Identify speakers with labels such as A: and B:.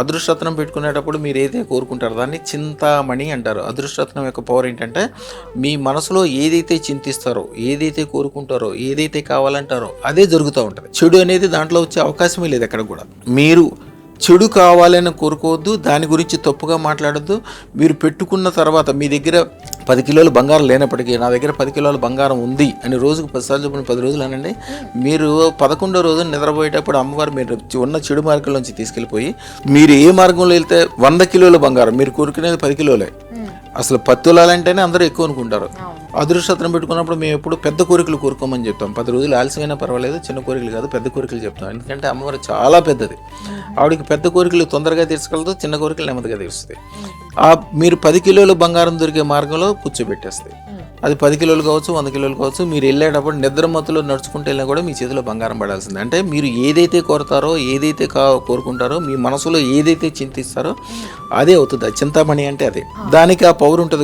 A: అదృష్టరత్నం పెట్టుకునేటప్పుడు మీరు ఏదైతే కోరుకుంటారో దాన్ని చింతామణి అంటారు. అదృష్టరత్నం యొక్క పవర్ ఏంటంటే మీ మనసులో ఏదైతే చింతిస్తారో, ఏదైతే కోరుకుంటారో, ఏదైతే కావాలంటారో అదే జరుగుతూ ఉంటుంది. చెడు అనేది దాంట్లో వచ్చే అవకాశమే లేదు ఎక్కడ కూడా. మీరు చెడు కావాలని కోరుకోవద్దు, దాని గురించి తప్పుగా మాట్లాడద్దు. మీరు పెట్టుకున్న తర్వాత మీ దగ్గర 10 కిలోల బంగారం లేనప్పటికీ నా దగ్గర 10 కిలోల బంగారం ఉంది అని రోజుకు 10 సార్లు చెప్పిన 10 రోజులు అనండి. మీరు 11వ రోజు నిద్రపోయేటప్పుడు అమ్మవారు మీరు ఉన్న చెడు మార్గంలోంచి తీసుకెళ్ళిపోయి మీరు ఏ మార్గంలో వెళ్తే 100 కిలోల బంగారం మీరు కోరుకునేది 10 కిలోలే. అసలు 10 తులాలంటేనే అందరూ ఎక్కువ అనుకుంటారు. అదృష్టరత్నం పెట్టుకున్నప్పుడు మేము ఎప్పుడు పెద్ద కోరికలు కోరుకోమని చెప్తాం. 10 రోజులు ఆలస్యమైనా పర్వాలేదు, చిన్న కోరికలు కాదు పెద్ద కోరికలు చెప్తాం. ఎందుకంటే అమ్మవారు చాలా పెద్దది. ఆవిడకి పెద్ద కోరికలు తొందరగా తీర్చగలదు, చిన్న కోరికలు నెమ్మదిగా తీరుస్తుంది. మీరు 10 కిలోల బంగారం దొరికే మార్గంలో కూర్చోబెట్టేస్తుంది. అది 10 కిలోలు కావచ్చు, 100 కిలోలు కావచ్చు. మీరు వెళ్ళేటప్పుడు నిద్రమత్తులో నడుచుకుంటూ వెళ్ళినా కూడా మీ చేతిలో బంగారం పడాల్సిందే. అంటే మీరు ఏదైతే కోరుతారో, ఏదైతే కోరుకుంటారో, మీ మనసులో ఏదైతే చింతిస్తారో అదే అవుతుంది. చింతామణి అంటే అదే, దానికి ఆ పవర్ ఉంటుంది.